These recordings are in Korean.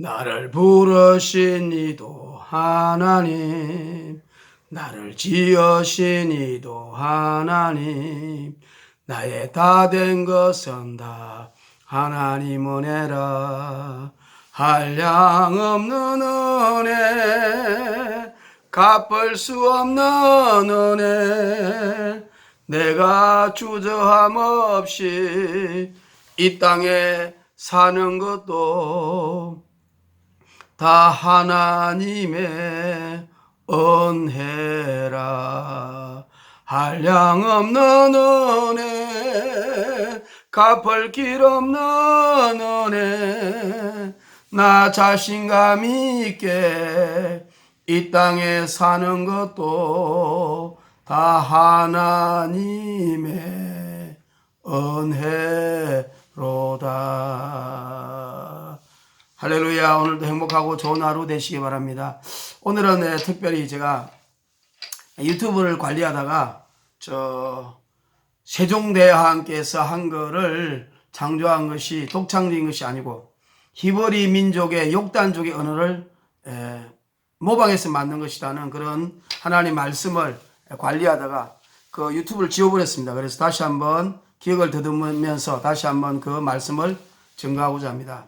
나를 부르신 이도 하나님, 나를 지으신 이도 하나님, 나의 다 된 것은 다 하나님 은혜라. 한량없는 은혜, 갚을 수 없는 은혜, 내가 주저함 없이 이 땅에 사는 것도 다 하나님의 은혜라. 한량없는 은혜, 갚을 길 없는 은혜, 나 자신감 있게 이 땅에 사는 것도 다 하나님의 은혜로다. 할렐루야. 오늘도 행복하고 좋은 하루 되시기 바랍니다. 오늘은 특별히 제가 유튜브를 관리하다가 세종대왕께서 한글을 창조한 것이 독창적인 것이 아니고 히브리 민족의 욕단족의 언어를 모방해서 만든 것이라는 그런 하나님 말씀을 관리하다가 그 유튜브를 지워버렸습니다. 그래서 다시 한번 기억을 더듬으면서 다시 한번 그 말씀을 증거하고자 합니다.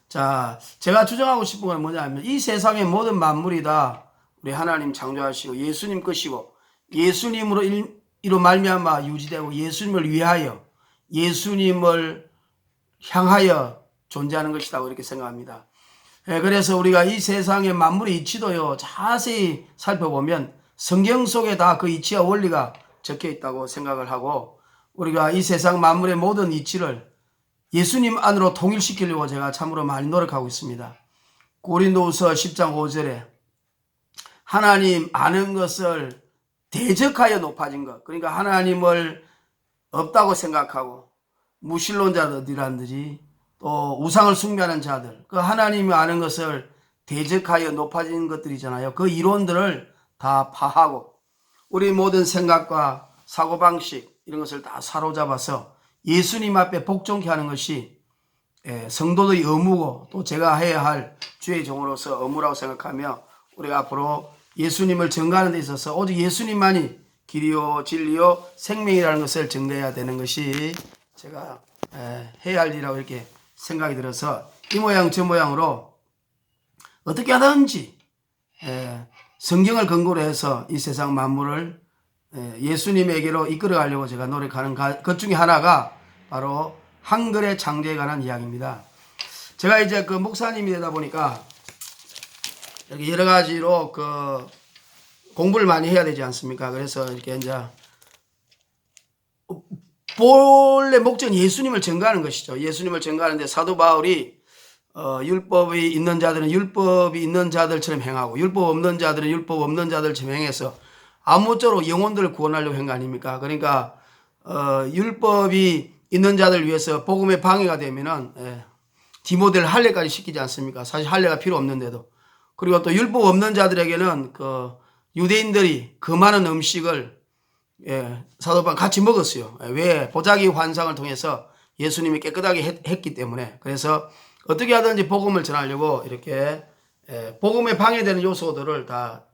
자, 제가 주장하고 싶은 건 뭐냐면 이 세상의 모든 만물이 다 우리 하나님 창조하시고 예수님 것이고 예수님으로 이로 말미암아 유지되고 예수님을 위하여 예수님을 향하여 존재하는 것이라고 이렇게 생각합니다. 그래서 우리가 이 세상의 만물의 이치도요 자세히 살펴보면 성경 속에 다 그 이치와 원리가 적혀 있다고 생각을 하고 우리가 이 세상 만물의 모든 이치를 예수님 안으로 통일시키려고 제가 참으로 많이 노력하고 있습니다. 고린도후서 10장 5절에 하나님 아는 것을 대적하여 높아진 것, 그러니까 하나님을 없다고 생각하고 무신론자들이란들이 또 우상을 숭배하는 자들, 그 하나님이 아는 것을 대적하여 높아진 것들이잖아요. 그 이론들을 다 파하고 우리 모든 생각과 사고방식 이런 것을 다 사로잡아서 예수님 앞에 복종케 하는 것이 성도들의 의무고 또 제가 해야 할 주의 종으로서 의무라고 생각하며 우리가 앞으로 예수님을 증거하는 데 있어서 오직 예수님만이 길이요 진리요 생명이라는 것을 증거해야 되는 것이 제가 해야 할 일이라고 이렇게 생각이 들어서 이 모양 저 모양으로 어떻게 하든지 성경을 근거로 해서 이 세상 만물을 예수님에게로 이끌어 가려고 제가 노력하는 것 중에 하나가 바로 한글의 창조에 관한 이야기입니다. 제가 이제 그 목사님이 되다 보니까 이렇게 여러 가지로 그 공부를 많이 해야 되지 않습니까? 그래서 이렇게 이제 본래 목적은 예수님을 증거하는 것이죠. 예수님을 증거하는데 사도 바울이 율법이 있는 자들은 율법이 있는 자들처럼 행하고 율법 없는 자들은 율법 없는 자들처럼 행해서 아무쪼록 영혼들을 구원하려고 한 거 아닙니까? 그러니까 율법이 있는 자들 위해서 복음의 방해가 되면은 디모데를 할례까지 시키지 않습니까? 사실 할례가 필요 없는데도. 그리고 또 율법 없는 자들에게는 그 유대인들이 그 많은 음식을 사도 바울 같이 먹었어요. 왜? 보자기 환상을 통해서 예수님이 깨끗하게 했기 때문에. 그래서 어떻게 하든지 복음을 전하려고 이렇게 복음에 방해되는 요소들을 다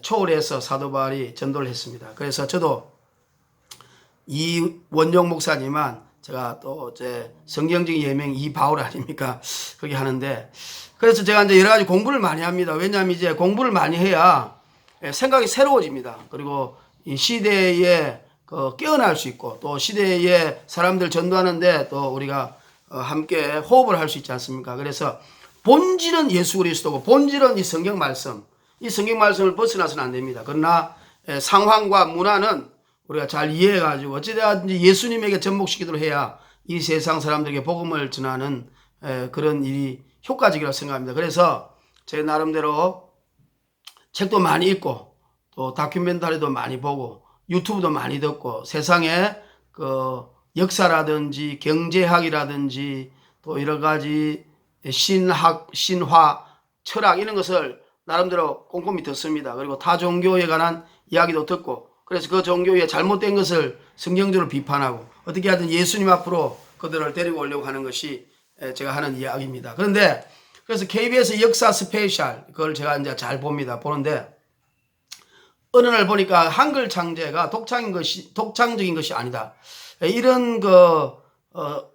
초월해서 사도 바울이 전도를 했습니다. 그래서 저도 이원종 목사님만 제가 또 제 성경적인 예명 이바울 아닙니까? 그렇게 하는데 그래서 제가 이제 여러 가지 공부를 많이 합니다. 왜냐하면 이제 공부를 많이 해야 생각이 새로워집니다. 그리고 이 시대에 깨어날 수 있고 또 시대에 사람들 전도하는데 또 우리가 함께 호흡을 할 수 있지 않습니까? 그래서 본질은 예수 그리스도고 본질은 이 성경 말씀. 이 성경 말씀을 벗어나서는 안 됩니다. 그러나 상황과 문화는 우리가 잘 이해해가지고 어찌되었든지 예수님에게 접목시키도록 해야 이 세상 사람들에게 복음을 전하는 그런 일이 효과적이라고 생각합니다. 그래서 제 나름대로 책도 많이 읽고 또 다큐멘터리도 많이 보고 유튜브도 많이 듣고 세상의 그 역사라든지 경제학이라든지 또 여러 가지 신학, 신화, 철학 이런 것을 나름대로 꼼꼼히 듣습니다. 그리고 타 종교에 관한 이야기도 듣고 그래서 그 종교의 잘못된 것을 성경적으로 비판하고 어떻게 하든 예수님 앞으로 그들을 데리고 오려고 하는 것이 제가 하는 이야기입니다. 그런데 그래서 KBS 역사 스페셜 그걸 제가 이제 잘 봅니다. 보는데 어느 날 보니까 한글 창제가 독창적인 것이 아니다. 이런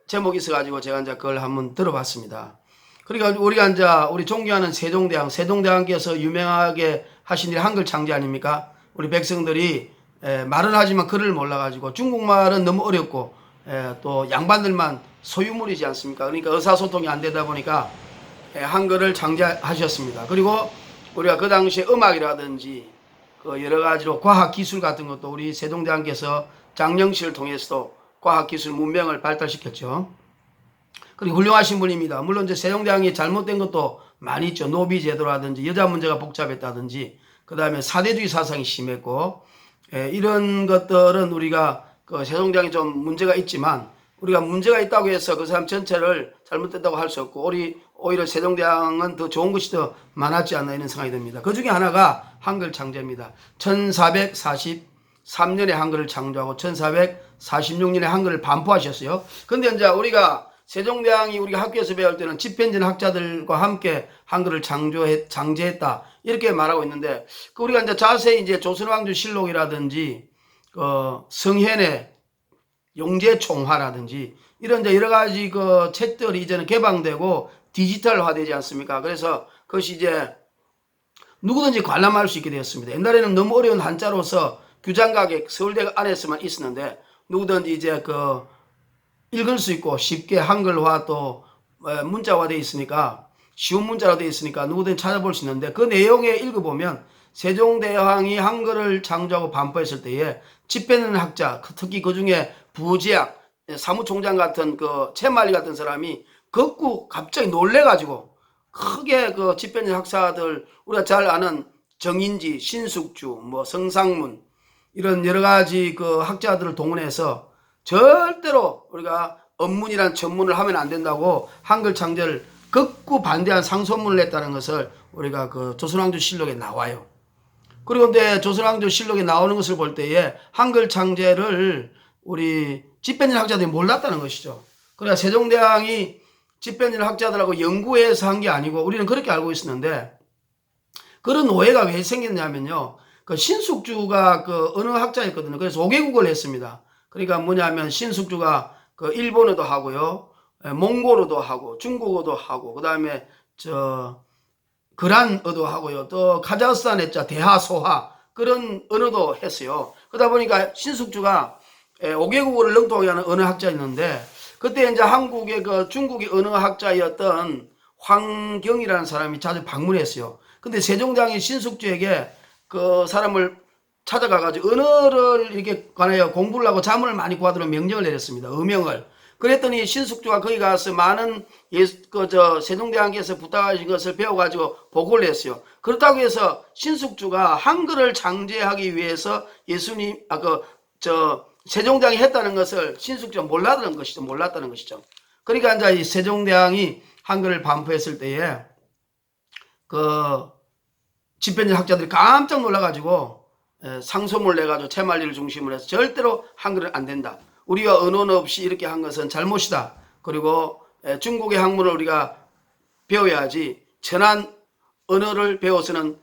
제목이 있어가지고 제가 이제 그걸 한번 들어봤습니다. 그러니까 우리가 이제 우리 존경하는 세종대왕께서 유명하게 하신 일이 한글 창제 아닙니까? 우리 백성들이 말은 하지만 글을 몰라가지고 중국말은 너무 어렵고 또 양반들만 소유물이지 않습니까? 그러니까 의사소통이 안 되다 보니까 한글을 창제하셨습니다. 그리고 우리가 그 당시에 음악이라든지 그 여러 가지로 과학기술 같은 것도 우리 세종대왕께서 장영실을 통해서도 과학기술 문명을 발달시켰죠. 그리고 훌륭하신 분입니다. 물론 이제 세종대왕이 잘못된 것도 많이 있죠. 노비제도라든지 여자 문제가 복잡했다든지 그 다음에 사대주의 사상이 심했고 이런 것들은 우리가 그 세종대왕이 좀 문제가 있지만 우리가 문제가 있다고 해서 그 사람 전체를 잘못됐다고 할 수 없고 오히려 세종대왕은 더 좋은 것이 더 많았지 않나 이런 생각이 듭니다. 그 중에 하나가 한글 창제입니다. 1443년에 한글을 창조하고 1446년에 한글을 반포하셨어요. 근데 이제 우리가 세종대왕이 우리가 학교에서 배울 때는 집현전 학자들과 함께 한글을 창제했다 이렇게 말하고 있는데 우리가 이제 자세히 이제 조선왕조실록이라든지 성현의 용제총화라든지 이런 이제 여러 가지 그 책들이 이제는 개방되고 디지털화되지 않습니까? 그래서 그것이 이제 누구든지 관람할 수 있게 되었습니다. 옛날에는 너무 어려운 한자로서 규장각에 서울대 안에서만 있었는데 누구든지 이제 읽을 수 있고 쉽게 한글화 또 문자화 되어 있으니까 쉬운 문자로 되어 있으니까 누구든지 찾아볼 수 있는데 그 내용에 읽어보면 세종대왕이 한글을 창조하고 반포했을 때에 집현전 학자 특히 그 중에 부제학 사무총장 같은 채말리 같은 사람이 걷고 갑자기 놀래가지고 크게 집현전 학사들 우리가 잘 아는 정인지, 신숙주, 성상문 이런 여러 가지 학자들을 동원해서 절대로 우리가 언문이란 전문을 하면 안 된다고 한글 창제를 극구 반대한 상소문을 냈다는 것을 우리가 조선왕조실록에 나와요. 그리고 근데 조선왕조실록에 나오는 것을 볼 때에 한글 창제를 우리 집현전 학자들이 몰랐다는 것이죠. 그러니까 세종대왕이 집현전 학자들하고 연구해서 한 게 아니고 우리는 그렇게 알고 있었는데 그런 오해가 왜 생겼냐면요. 신숙주가 언어 학자였거든요. 그래서 5개국어를 했습니다. 그러니까 뭐냐면 신숙주가 일본어도 하고요. 몽골어도 하고 중국어도 하고 그다음에 거란어도 하고요. 또 카자흐스탄 했죠. 대하소하 그런 언어도 했어요. 그러다 보니까 신숙주가 5개국어를 능통하게 하는 언어학자였는데 그때 이제 한국의 중국의 언어학자였던 황경이라는 사람이 자주 방문했어요. 근데 세종대왕이 신숙주에게 그 사람을 찾아가가지고 언어를 이렇게 관하여 공부를 하고 자문을 많이 구하도록 명령을 내렸습니다. 어명을. 그랬더니 신숙주가 거기 가서 많은 세종대왕께서 부탁하신 것을 배워가지고 보고를 했어요. 그렇다고 해서 신숙주가 한글을 창제하기 위해서 세종대왕이 했다는 것을 신숙주가 몰랐다는 것이죠. 그러니까 이제 이 세종대왕이 한글을 반포했을 때에 집현전 학자들이 깜짝 놀라가지고 상소문을 내가지고 채말리를 중심으로 해서 절대로 한글은 안 된다. 우리가 언어는 없이 이렇게 한 것은 잘못이다. 그리고 중국의 학문을 우리가 배워야지 천한 언어를 배워서는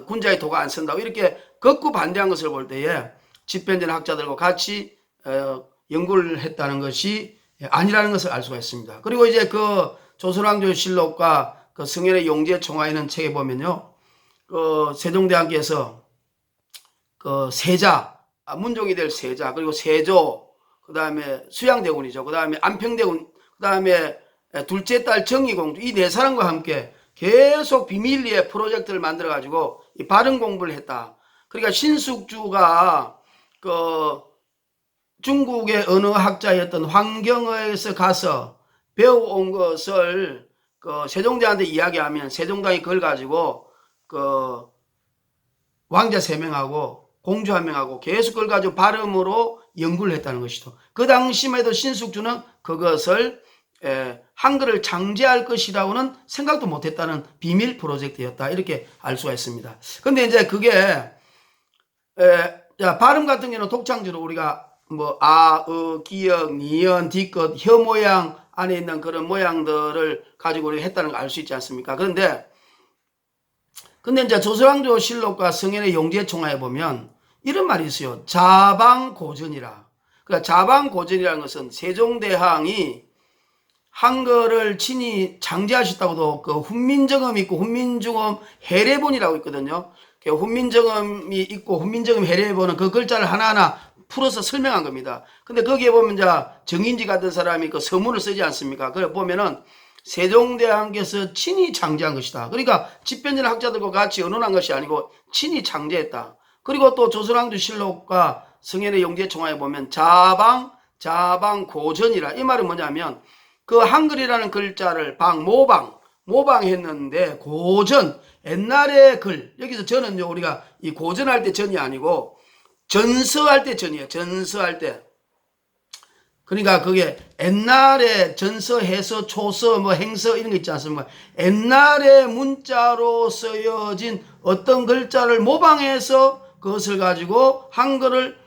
군자의 도가 안 쓴다고 이렇게 극구 반대한 것을 볼 때에 집현전 학자들과 같이 연구를 했다는 것이 아니라는 것을 알 수가 있습니다. 그리고 이제 조선왕조실록과 성현의 용제총화 있는 책에 보면요. 세종대왕께서 세자, 문종이 될 세자, 그리고 세조, 그 다음에 수양대군이죠. 그 다음에 안평대군, 그 다음에 둘째 딸 정의공주, 이 네 사람과 함께 계속 비밀리에 프로젝트를 만들어가지고 이 발음 공부를 했다. 그러니까 신숙주가 중국의 언어학자였던 황경에서 가서 배워온 것을 세종대왕한테 이야기하면 세종대왕이 그걸 가지고 왕자 3명하고 공주 1명하고 계속 그걸 가지고 발음으로 연구를 했다는 것이죠. 그 당시만 해도 신숙주는 그것을 한글을 창제할 것이라고는 생각도 못했다는 비밀 프로젝트였다. 이렇게 알 수가 있습니다. 근데 이제 그게 발음 같은 경우는 독창주로 우리가 기역, 니은, 뒤끝, 혀 모양, 안에 있는 그런 모양들을 가지고 우리가 했다는 걸 알 수 있지 않습니까? 근데 이제 조선왕조 실록과 성현의 용지총화에 보면 이런 말이 있어요. 자방고전이라. 그러니까 자방고전이라는 것은 세종대왕이 한글을 친히 창제하셨다고도 그 훈민정음이 있고 훈민정음 해례본이라고 있거든요. 훈민정음이 있고 훈민정음 해례본은 그 글자를 하나하나 풀어서 설명한 겁니다. 근데 거기에 보면 이제 정인지 같은 사람이 그 서문을 쓰지 않습니까? 그래 보면은 세종대왕께서 친히 창제한 것이다. 그러니까 집변전 학자들과 같이 의논한 것이 아니고 친히 창제했다. 그리고 또 조선왕조실록과 성현의 용제총화에 보면 자방고전이라. 이 말은 뭐냐면 그 한글이라는 글자를 모방했는데 고전, 옛날의 글, 여기서 전은요, 우리가 이 고전할 때 전이 아니고 전서할 때 전이에요. 전서할 때. 그러니까 그게 옛날에 전서, 해서, 초서, 뭐 행서 이런 거 있지 않습니까? 옛날에 문자로 쓰여진 어떤 글자를 모방해서 그것을 가지고 한글을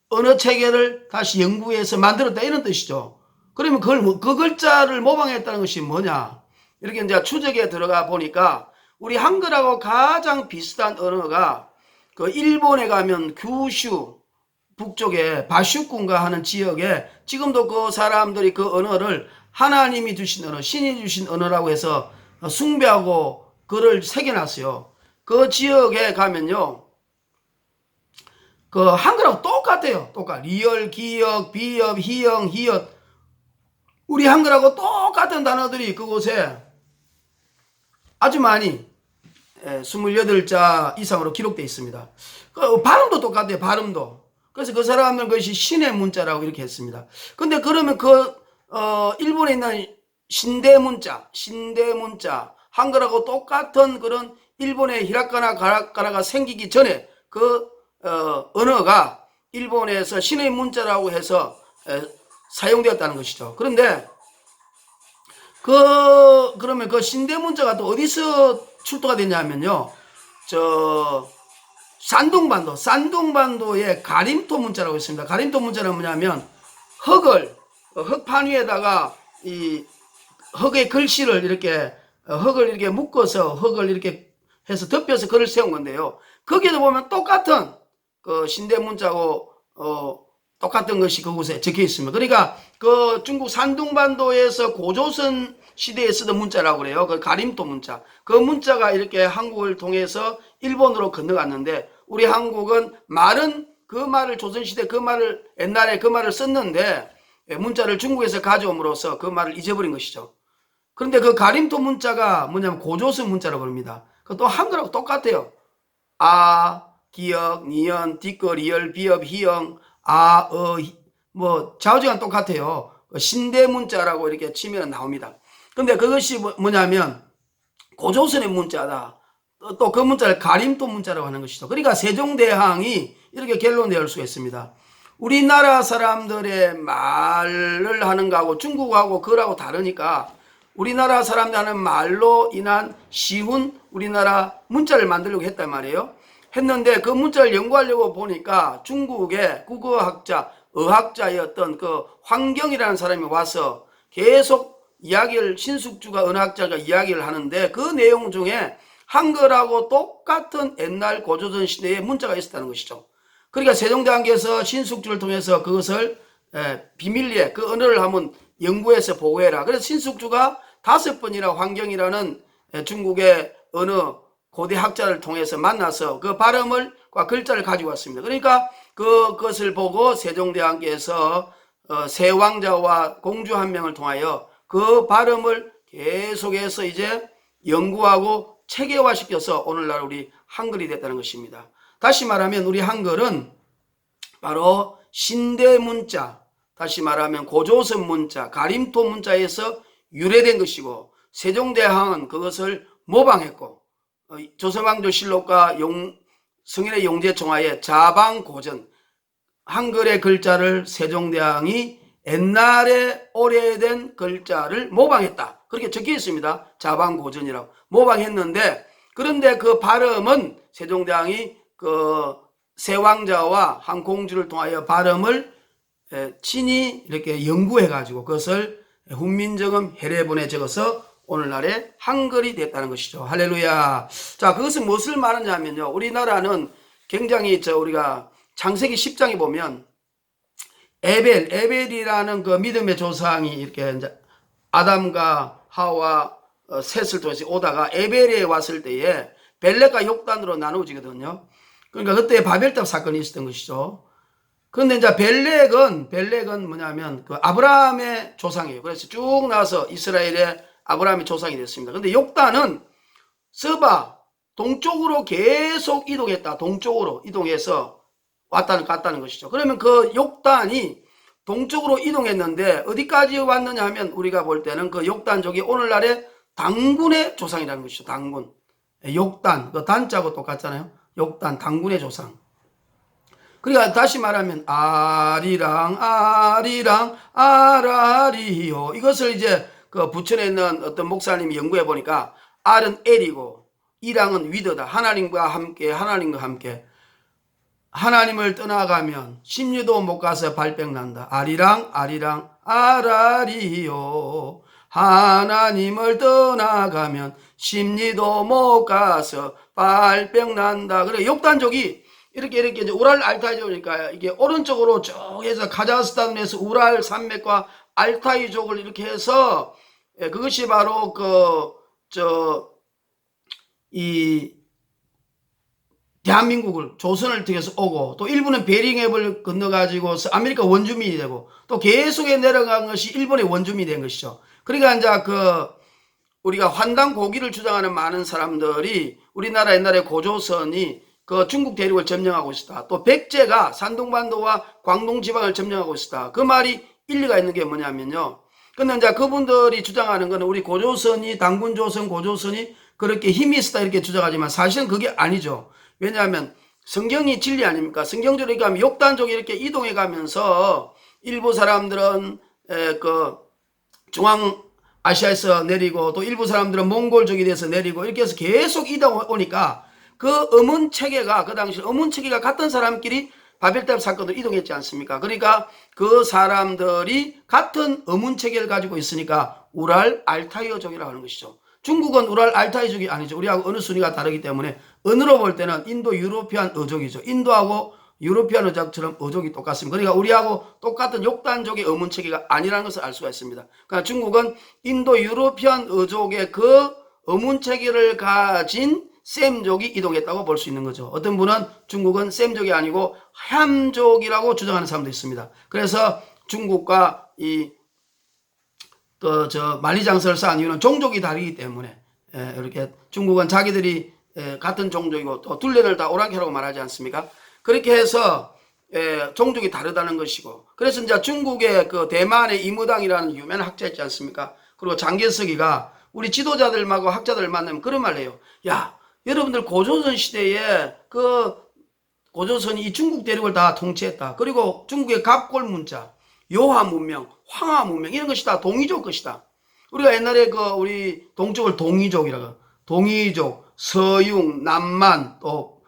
언어 체계를 다시 연구해서 만들었다 이런 뜻이죠. 그러면 그 글자를 모방했다는 것이 뭐냐? 이렇게 이제 추적에 들어가 보니까 우리 한글하고 가장 비슷한 언어가 그 일본에 가면 규슈 북쪽에 바슈군가 하는 지역에 지금도 그 사람들이 그 언어를 하나님이 주신 언어, 신이 주신 언어라고 해서 숭배하고 그를 새겨놨어요. 그 지역에 가면요. 그 한글하고 똑같아요. 리얼, 기역, 비역, 희영, 희엇. 우리 한글하고 똑같은 단어들이 그곳에 아주 많이 28자 이상으로 기록되어 있습니다. 그 발음도 똑같아요. 발음도. 그래서 그 사람은 그것이 신의 문자라고 이렇게 했습니다. 근데 그러면 일본에 있는 신대문자, 한글하고 똑같은 그런 일본의 히라카나 가라가라가 생기기 전에 그 언어가 일본에서 신의 문자라고 해서 사용되었다는 것이죠. 그런데 그러면 그 신대문자가 또 어디서 출토가 됐냐면요. 산둥반도에 가림토 문자라고 있습니다. 가림토 문자는 뭐냐면 흙판 위에다가 이 흙의 글씨를 이렇게 흙을 이렇게 묶어서 흙을 이렇게 해서 덮여서 글을 세운 건데요. 거기에도 보면 똑같은 그 신대 문자고 똑같은 것이 그곳에 적혀 있습니다. 그러니까 그 중국 산둥반도에서 고조선 시대에 쓰던 문자라고 그래요. 그 가림토 문자. 그 문자가 이렇게 한국을 통해서 일본으로 건너갔는데 우리 한국은 그 말을 조선시대 옛날에 그 말을 썼는데 문자를 중국에서 가져옴으로써 그 말을 잊어버린 것이죠. 그런데 그 가림토 문자가 뭐냐면 고조선 문자라고 합니다. 또 한글하고 똑같아요. 기역, 니연, 디꺼, 리얼, 비업, 희영, 좌우지간 똑같아요. 신대 문자라고 이렇게 치면 나옵니다. 근데 그것이 뭐냐면 고조선의 문자다. 또 그 문자를 가림토 문자라고 하는 것이죠. 그러니까 세종대왕이 이렇게 결론 내올 수가 있습니다. 우리나라 사람들의 말을 하는 거하고 중국하고 그거하고 다르니까 우리나라 사람들 하는 말로 인한 쉬운 우리나라 문자를 만들려고 했단 말이에요. 했는데 그 문자를 연구하려고 보니까 중국의 국어학자, 어학자였던 그 황경이라는 사람이 와서 계속 신숙주가 언어학자가 이야기를 하는데 그 내용 중에 한글하고 똑같은 옛날 고조선 시대의 문자가 있었다는 것이죠. 그러니까 세종대왕께서 신숙주를 통해서 그것을 비밀리에 그 언어를 한번 연구해서 보고해라. 그래서 신숙주가 5번이나 황경이라는 중국의 어느 고대 학자를 통해서 만나서 그 발음과 글자를 가지고 왔습니다. 그러니까 그것을 보고 세종대왕께서 세왕자와 공주 한 명을 통하여 그 발음을 계속해서 이제 연구하고 체계화시켜서 오늘날 우리 한글이 됐다는 것입니다. 다시 말하면 우리 한글은 바로 신대 문자, 다시 말하면 고조선 문자, 가림토 문자에서 유래된 것이고 세종대왕은 그것을 모방했고 조선왕조실록과 성현의 용제총화의 자방고전, 한글의 글자를 세종대왕이 옛날에 오래된 글자를 모방했다. 그렇게 적혀 있습니다. 자방고전이라고. 모방했는데 그런데 그 발음은 세종대왕이 그 세왕자와 한 공주를 통하여 발음을 친히 이렇게 연구해 가지고 그것을 훈민정음 헤레본에 적어서 오늘날의 한글이 됐다는 것이죠. 할렐루야. 자, 그것은 무엇을 말하냐면요. 우리나라는 굉장히 우리가 창세기 10장에 보면 에벨이라는 그 믿음의 조상이 이렇게 이제 아담과 하와 셋을 통해서 오다가 에벨에 왔을 때에 벨렉과 욕단으로 나누어지거든요. 그러니까 그때 바벨탑 사건이 있었던 것이죠. 그런데 이제 벨렉은 뭐냐면 그 아브라함의 조상이에요. 그래서 쭉 나와서 이스라엘의 아브라함의 조상이 됐습니다. 근데 욕단은 서바 동쪽으로 계속 이동했다. 동쪽으로 이동해서 갔다는 것이죠. 그러면 그 욕단이 동쪽으로 이동했는데 어디까지 왔느냐 하면 우리가 볼 때는 그 욕단족이 오늘날의 당군의 조상이라는 것이죠. 당군. 욕단, 그 단자하고 똑같잖아요. 욕단, 당군의 조상. 그러니까 다시 말하면 아리랑 아라리요. 이것을 이제 그 부천에 있는 어떤 목사님이 연구해 보니까 알은 엘이고 이랑은 위더다. 하나님과 함께 하나님을 떠나가면 십리도 못 가서 발병 난다. 아리랑 아라리요. 하나님을 떠나가면 십리도 못 가서 발병 난다. 그래 욕단족이 이렇게 이제 우랄 알타이족이니까 이게 오른쪽으로 쭉 해서 카자흐스탄에서 우랄 산맥과 알타이족을 이렇게 해서 그것이 바로 이 대한민국을 조선을 통해서 오고 또 일본은 베링해협을 건너가지고 아메리카 원주민이 되고 또 계속해 내려간 것이 일본의 원주민이 된 것이죠. 그러니까 이제 우리가 환당 고기를 주장하는 많은 사람들이 우리나라 옛날에 고조선이 그 중국 대륙을 점령하고 있었다. 또 백제가 산둥반도와 광동 지방을 점령하고 있었다. 그 말이 일리가 있는 게 뭐냐면요. 근데 이제 그분들이 주장하는 거는 우리 고조선이 당군조선 고조선이 그렇게 힘이 있었다 이렇게 주장하지만 사실은 그게 아니죠. 왜냐하면 성경이 진리 아닙니까? 성경적으로 얘기하면 욕단족이 이렇게 이동해 가면서 일부 사람들은 그 중앙아시아에서 내리고 또 일부 사람들은 몽골족이 돼서 내리고 이렇게 해서 계속 이동해 오니까 그 어문체계가 그 당시 어문체계가 같은 사람끼리 바벨탑 사건으로 이동했지 않습니까? 그러니까 그 사람들이 같은 어문체계를 가지고 있으니까 우랄 알타이어족이라고 하는 것이죠. 중국은 우랄 알타이족이 아니죠. 우리하고 어느 순위가 다르기 때문에 언어로 볼 때는 인도 유로피안 어족이죠. 인도하고 유로피안 어족처럼 어족이 똑같습니다. 그러니까 우리하고 똑같은 욕단족의 어문체계가 아니라는 것을 알 수가 있습니다. 그러니까 중국은 인도 유로피안 어족의 그 어문체계를 가진 셈족이 이동했다고 볼 수 있는 거죠. 어떤 분은 중국은 셈족이 아니고 함족이라고 주장하는 사람도 있습니다. 그래서 중국과 만리장성을 쌓은 이유는 종족이 다르기 때문에 이렇게 중국은 자기들이 같은 종족이고 또 둘레를 다 오랑캐라고 말하지 않습니까? 그렇게 해서 종족이 다르다는 것이고 그래서 이제 중국의 그 대만의 이무당이라는 유명한 학자 있지 않습니까? 그리고 장개석이가 우리 지도자들하고 학자들 만나면 그런 말을 해요. 야, 여러분들 고조선 시대에 그 고조선이 이 중국 대륙을 다 통치했다. 그리고 중국의 갑골 문자, 요하 문명, 황하 문명 이런 것이 다 동이족 것이다. 우리가 옛날에 우리 동쪽을 동이족이라고 동이족, 서융, 남만 또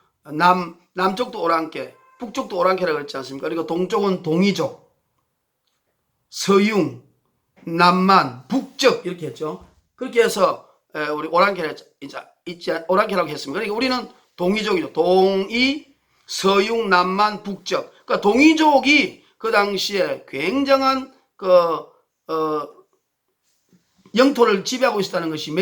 남쪽도 오랑캐, 북쪽도 오랑캐라고 그랬지 않습니까? 그리고 동쪽은 동이족, 서융, 남만, 북적 이렇게 했죠. 그렇게 해서 우리 오랑캐라고 했습니다. 그러니까 우리는 동이족이죠. 동이, 서융, 남만, 북적. 그러니까 동이족이 그 당시에 굉장한 영토를 지배하고 있었다는 것이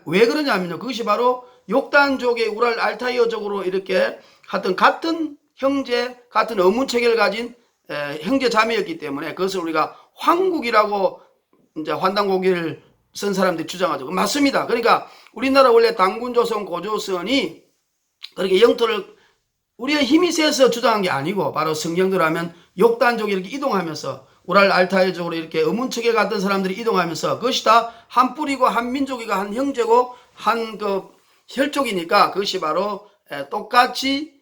왜 그러냐면요. 그것이 바로 욕단족의 우랄 알타이어족으로 이렇게 하여튼 같은 형제, 같은 어문체계를 가진 형제 자매였기 때문에 그것을 우리가 황국이라고 이제 환단고기를 쓴 사람들이 주장하죠. 맞습니다. 그러니까 우리나라 원래 당군조선, 고조선이 그렇게 영토를 우리의 힘이 세서 주장한 게 아니고 바로 성경대로 하면 욕단족이 이렇게 이동하면서 우랄 알타이족으로 이렇게 어문체계 같은 사람들이 이동하면서 그것이 다 한 뿌리고 한 민족이고 한 형제고 한 혈족이니까 그것이 바로 똑같이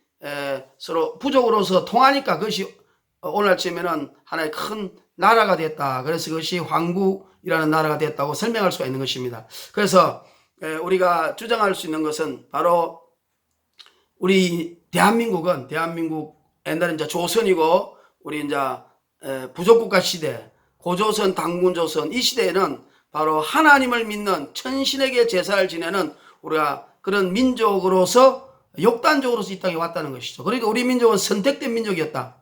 서로 부족으로서 통하니까 그것이 오늘 아침에는 하나의 큰 나라가 됐다. 그래서 그것이 황국이라는 나라가 됐다고 설명할 수가 있는 것입니다. 그래서 우리가 주장할 수 있는 것은 바로 우리 대한민국 옛날에 이제 조선이고 우리 이제 부족국가 시대 고조선, 당군조선 이 시대에는 바로 하나님을 믿는 천신에게 제사를 지내는 우리가 그런 민족으로서 욕단족으로서 이 땅에 왔다는 것이죠. 그러니까 우리 민족은 선택된 민족이었다.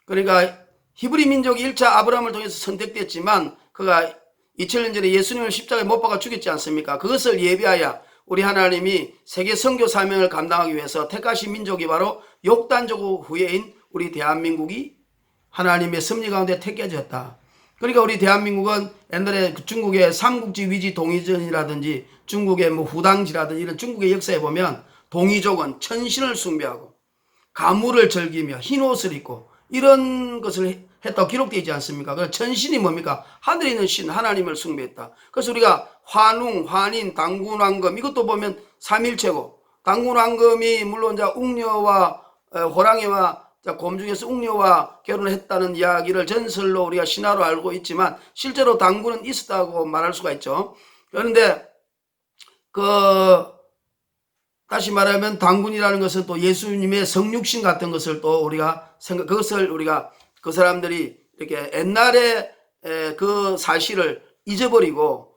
그러니까 히브리 민족이 1차 아브라함을 통해서 선택됐지만 그가 2000년 전에 예수님을 십자가에 못 박아 죽였지 않습니까? 그것을 예비하여 우리 하나님이 세계 선교 사명을 감당하기 위해서 택하신 민족이 바로 욕단족 후예인 우리 대한민국이 하나님의 섭리 가운데 택해졌다. 그러니까 우리 대한민국은 옛날에 중국의 삼국지 위지 동이전이라든지 중국의 뭐 후당지라든지 이런 중국의 역사에 보면 동이족은 천신을 숭배하고 가물을 즐기며 흰옷을 입고 이런 것을 했다고 기록되어 있지 않습니까? 그래서 천신이 뭡니까? 하늘에 있는 신 하나님을 숭배했다. 그래서 우리가 환웅, 환인, 당군왕금 이것도 보면 삼일체고 당군왕금이 물론 웅녀와 호랑이와 곰 중에서 웅녀와 결혼을 했다는 이야기를 전설로 우리가 신화로 알고 있지만 실제로 당군은 있었다고 말할 수가 있죠. 그런데 다시 말하면 당군이라는 것은 또 예수님의 성육신 같은 것을 또 우리가 그것을 우리가 그 사람들이 이렇게 옛날에 그 사실을 잊어버리고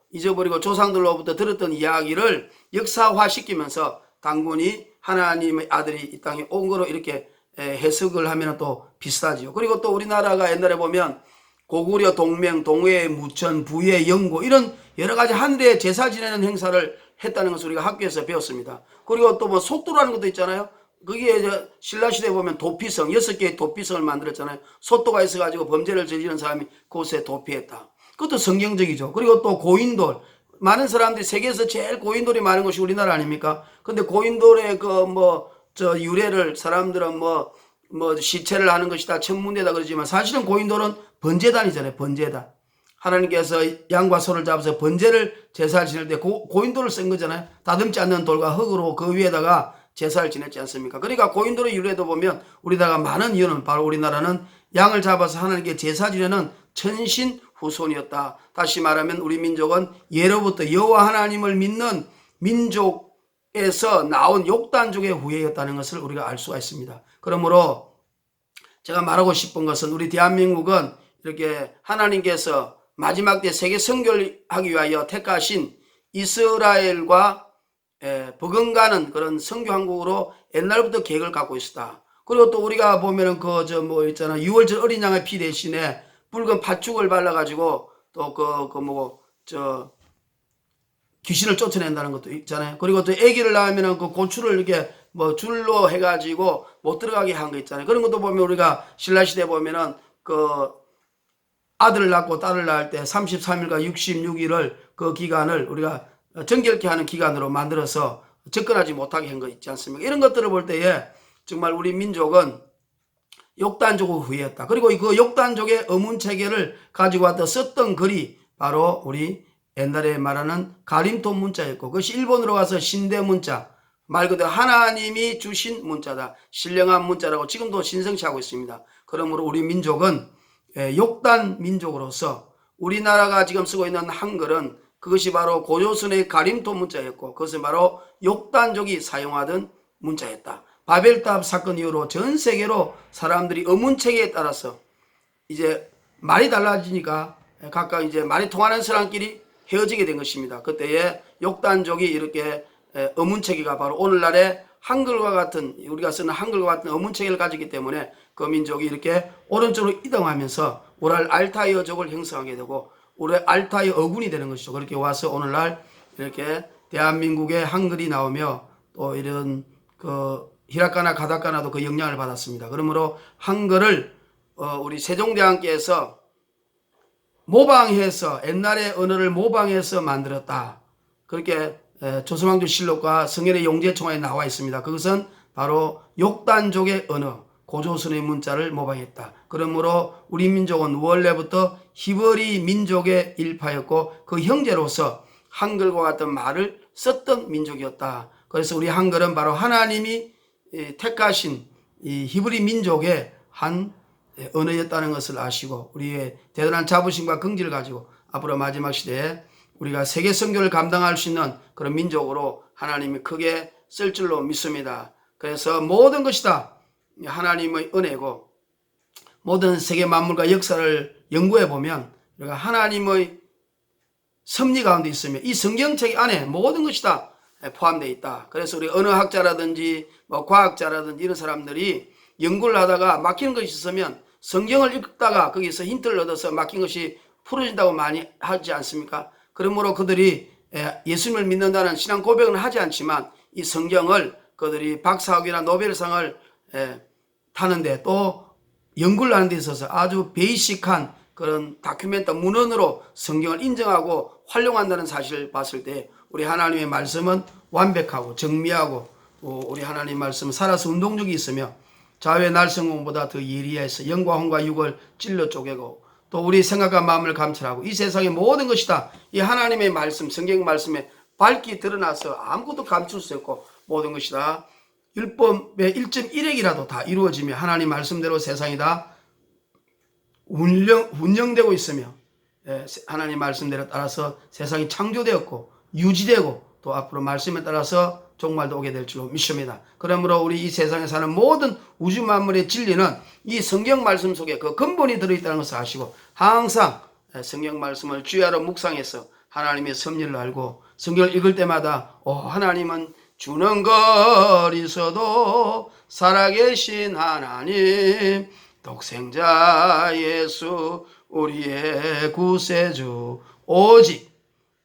조상들로부터 들었던 이야기를 역사화시키면서 당군이 하나님의 아들이 이 땅에 온 거로 이렇게 해석을 하면 또 비슷하지요. 그리고 또 우리나라가 옛날에 보면 고구려 동맹, 동해 무천, 부의 영고 이런 여러 가지 하늘에 제사 지내는 행사를 했다는 것을 우리가 학교에서 배웠습니다. 그리고 또 뭐 소도라는 것도 있잖아요. 거기에 신라시대에 보면 도피성, 6개의 도피성을 만들었잖아요. 소도가 있어가지고 범죄를 저지른 사람이 그곳에 도피했다. 그것도 성경적이죠. 그리고 또 고인돌. 많은 사람들이 세계에서 제일 고인돌이 많은 곳이 우리나라 아닙니까? 근데 고인돌의 유래를 사람들은 시체를 하는 것이다, 천문대다 그러지만 사실은 고인돌은 번제단이잖아요. 번제단. 하나님께서 양과 소를 잡아서 번제를 제사를 지낼 때 고인돌을 쓴 거잖아요. 다듬지 않는 돌과 흙으로 그 위에다가 제사를 지냈지 않습니까? 그러니까 고인돌의 유래도 보면 우리나라가 많은 이유는 바로 우리나라는 양을 잡아서 하나님께 제사 지내는 천신 후손이었다. 다시 말하면 우리 민족은 예로부터 여호와 하나님을 믿는 민족에서 나온 욕단족의 후예였다는 것을 우리가 알 수가 있습니다. 그러므로 제가 말하고 싶은 것은 우리 대한민국은 이렇게 하나님께서 마지막 때 세계 선교를 하기 위하여 택하신 이스라엘과 버금가는 그런 선교왕국으로 옛날부터 계획을 갖고 있었다. 그리고 또 우리가 보면은 있잖아. 6월절 어린 양의 피 대신에 붉은 팥죽을 발라가지고 또 귀신을 쫓아낸다는 것도 있잖아요. 그리고 또 아기를 낳으면은 그 고추를 이렇게 줄로 해가지고 못 들어가게 한 거 있잖아요. 그런 것도 보면 우리가 신라시대 보면은 아들을 낳고 딸을 낳을 때 33일과 66일을 그 기간을 우리가 정결케 하는 기간으로 만들어서 접근하지 못하게 한 거 있지 않습니까? 이런 것들을 볼 때에 정말 우리 민족은 욕단족의 후예였다. 그리고 그 욕단족의 어문체계를 가지고 왔다 썼던 글이 바로 우리 옛날에 말하는 가림토 문자였고 그것이 일본으로 가서 신대 문자, 말 그대로 하나님이 주신 문자다. 신령한 문자라고 지금도 신성시하고 있습니다. 그러므로 우리 민족은 욕단 민족으로서 우리나라가 지금 쓰고 있는 한글은 그것이 바로 고조선의 가림토 문자였고 그것은 바로 욕단족이 사용하던 문자였다. 바벨탑 사건 이후로 전 세계로 사람들이 어문체계에 따라서 이제 말이 달라지니까 각각 이제 말이 통하는 사람끼리 헤어지게 된 것입니다. 그때에 욕단족이 이렇게 어문체계가 바로 오늘날의 한글과 같은 우리가 쓰는 한글과 같은 어문체계를 가지기 때문에 그 민족이 이렇게 오른쪽으로 이동하면서 우랄 알타이어족을 형성하게 되고 우리 알타이어 어군이 되는 것이죠. 그렇게 와서 오늘날 이렇게 대한민국의 한글이 나오며 또 이런 히라카나 가다카나도 그 영향을 받았습니다. 그러므로 한글을 우리 세종대왕께서 모방해서 옛날의 언어를 모방해서 만들었다. 그렇게 조선왕조실록과 성현의 용제총화에 나와 있습니다. 그것은 바로 욕단족의 언어, 고조선의 문자를 모방했다. 그러므로 우리 민족은 원래부터 히브리 민족의 일파였고 그 형제로서 한글과 같은 말을 썼던 민족이었다. 그래서 우리 한글은 바로 하나님이 택하신 이 히브리 민족의 한 언어였다는 것을 아시고 우리의 대단한 자부심과 긍지를 가지고 앞으로 마지막 시대에 우리가 세계 선교를 감당할 수 있는 그런 민족으로 하나님이 크게 쓸 줄로 믿습니다. 그래서 모든 것이 다 하나님의 은혜고 모든 세계 만물과 역사를 연구해 보면 그러니까 하나님의 섭리 가운데 있으며 이 성경책 안에 모든 것이 다 포함되어 있다. 그래서 우리 언어학자라든지 뭐 과학자라든지 이런 사람들이 연구를 하다가 막히는 것이 있으면 성경을 읽다가 거기서 힌트를 얻어서 막힌 것이 풀어진다고 많이 하지 않습니까? 그러므로 그들이 예수님을 믿는다는 신앙 고백은 하지 않지만 이 성경을 그들이 박사학위나 노벨상을 타는데 또 연구를 하는 데 있어서 아주 베이식한 그런 다큐멘터 문헌으로 성경을 인정하고 활용한다는 사실을 봤을 때 우리 하나님의 말씀은 완벽하고 정미하고 또 우리 하나님 말씀은 살아서 운동력이 있으며 자외 날성공보다 더 예리해서 영과 혼과 육을 찔러 쪼개고 또 우리 생각과 마음을 감찰하고 이 세상의 모든 것이 다 이 하나님의 말씀 성경 말씀에 밝게 드러나서 아무것도 감출 수 없고 모든 것이 다 율법의 1.1핵이라도 다 이루어지며 하나님 말씀대로 세상이 다 운영되고 있으며 하나님 말씀대로 따라서 세상이 창조되었고 유지되고 또 앞으로 말씀에 따라서 종말도 오게 될 줄로 믿습니다. 그러므로 우리 이 세상에 사는 모든 우주 만물의 진리는 이 성경 말씀 속에 그 근본이 들어있다는 것을 아시고 항상 성경 말씀을 주야로 묵상해서 하나님의 섭리를 알고 성경을 읽을 때마다 하나님은 주는 거리서도 살아계신 하나님 독생자 예수 우리의 구세주 오직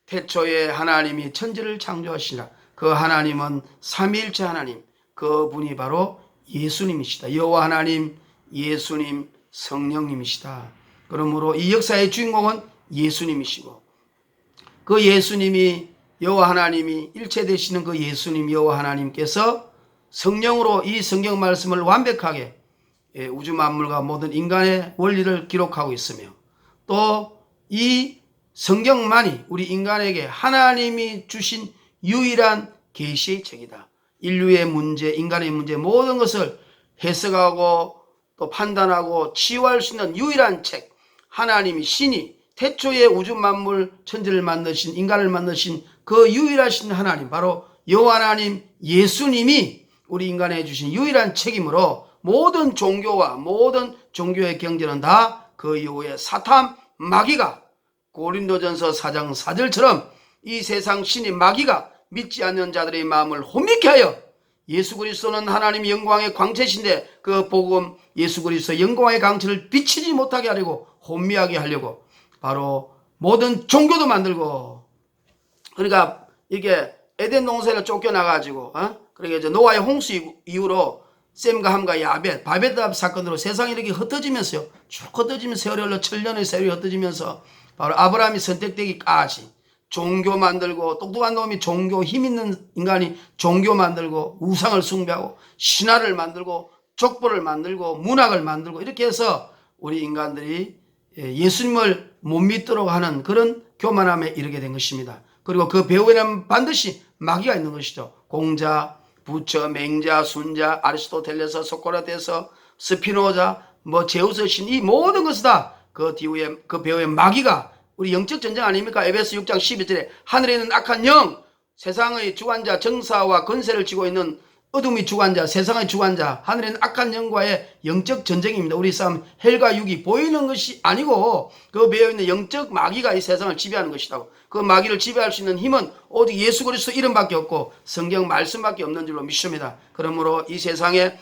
태초에 하나님이 천지를 창조하시라. 그 하나님은 삼위일체 하나님 그분이 바로 예수님이시다. 여호와 하나님 예수님 성령님이시다. 그러므로 이 역사의 주인공은 예수님이시고 그 예수님이 여호와 하나님이 일체 되시는 그 예수님 여호와 하나님께서 성령으로 이 성경 말씀을 완벽하게 우주 만물과 모든 인간의 원리를 기록하고 있으며 또 이 성경만이 우리 인간에게 하나님이 주신 유일한 계시의 책이다. 인류의 문제, 인간의 문제 모든 것을 해석하고 또 판단하고 치유할 수 있는 유일한 책. 하나님이 신이 태초에 우주 만물 천지를 만드신 인간을 만드신 그 유일하신 하나님 바로 여호와 하나님 예수님이 우리 인간에 주신 유일한 책이므로 모든 종교와 모든 종교의 경전은 다 그 이후에 사탄 마귀가 고린도전서 4장 4절처럼 이 세상 신이 마귀가 믿지 않는 자들의 마음을 혼미케 하여 예수 그리스도는 하나님의 영광의 광채신데 그 복음 예수 그리스도 영광의 광채를 비치지 못하게 하려고 혼미하게 하려고 바로 모든 종교도 만들고 그러니까 이게 에덴 동산을 쫓겨나가지고 그러니까 이제 노아의 홍수 이후로 셈과 함과 야벳, 바벳답 사건으로 세상이 이렇게 흩어지면서요. 쭉 흩어지면서 세월이 흘러 천년의 세월이 흩어지면서 바로 아브라함이 선택되기까지 종교 만들고 똑똑한 놈이 종교 힘 있는 인간이 종교 만들고 우상을 숭배하고 신화를 만들고 족보를 만들고 문학을 만들고 이렇게 해서 우리 인간들이 예수님을 못 믿도록 하는 그런 교만함에 이르게 된 것입니다. 그리고 그 배후에는 반드시 마귀가 있는 것이죠. 공자, 부처, 맹자, 순자, 아리스토텔레스, 소크라테스, 스피노자, 제우스 신 이 모든 것이 다 그 뒤에 그 배후에 마귀가 우리 영적 전쟁 아닙니까? 에베소 6장 12절에 하늘에 있는 악한 영, 세상의 주관자 정사와 권세를 쥐고 있는 어둠의 주관자, 세상의 주관자, 하늘에 있는 악한 영과의 영적 전쟁입니다. 우리 싸움 헬과 육이 보이는 것이 아니고 그 배에 있는 영적 마귀가 이 세상을 지배하는 것이라고. 그 마귀를 지배할 수 있는 힘은 오직 예수 그리스도 이름밖에 없고 성경 말씀밖에 없는 줄로 믿습니다. 그러므로 이 세상에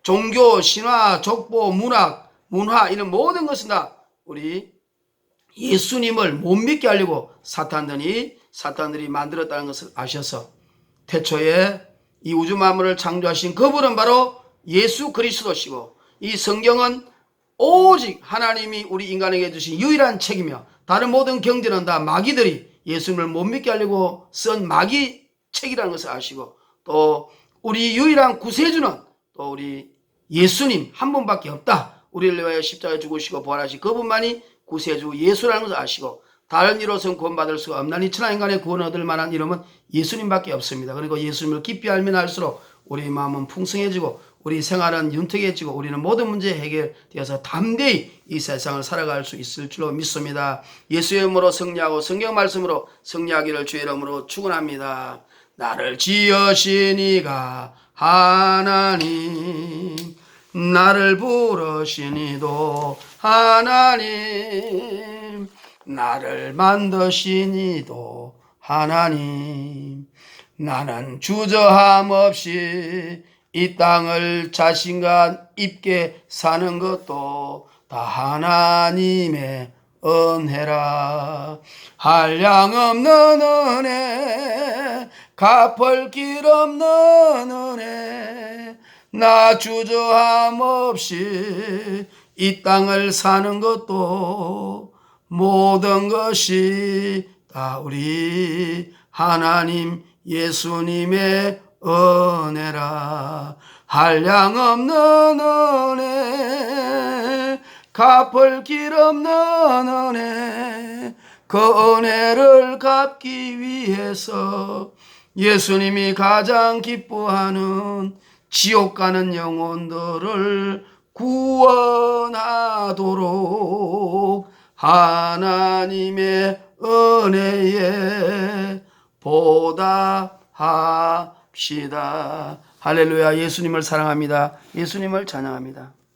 종교, 신화, 족보, 문학, 문화 이런 모든 것은 다 우리 예수님을 못 믿게 하려고 사탄들이 만들었다는 것을 아셔서 태초에 이 우주 만물을 창조하신 그분은 바로 예수 그리스도시고 이 성경은 오직 하나님이 우리 인간에게 주신 유일한 책이며 다른 모든 경전은 다 마귀들이 예수님을 못 믿게 하려고 쓴 마귀 책이라는 것을 아시고 또 우리 유일한 구세주는 또 우리 예수님 한 분밖에 없다. 우리를 위하여 십자가에 죽으시고 부활하신 그분만이 구세주 예수라는 것을 아시고 다른 이로서는 구원받을 수가 없나니 천하 인간의 구원을 얻을 만한 이름은 예수님밖에 없습니다. 그리고 예수님을 깊이 알면 알수록 우리 마음은 풍성해지고 우리 생활은 윤택해지고 우리는 모든 문제 해결되어서 담대히 이 세상을 살아갈 수 있을 줄로 믿습니다. 예수의 이름으로 승리하고 성경 말씀으로 승리하기를 주의 이름으로 축원합니다. 나를 지으신 이가 하나님 나를 부르신 이도 하나님 나를 만드신 이도 하나님. 나는 주저함 없이 이 땅을 자신감 있게 사는 것도 다 하나님의 은혜라. 한량없는 은혜, 갚을 길 없는 은혜, 나 주저함 없이 이 땅을 사는 것도 모든 것이 다 우리 하나님 예수님의 은혜라. 한량없는 은혜, 갚을 길 없는 은혜, 그 은혜를 갚기 위해서 예수님이 가장 기뻐하는 지옥 가는 영혼들을 구원하도록 하나님의 은혜에 보답합시다. 할렐루야. 예수님을 사랑합니다. 예수님을 찬양합니다.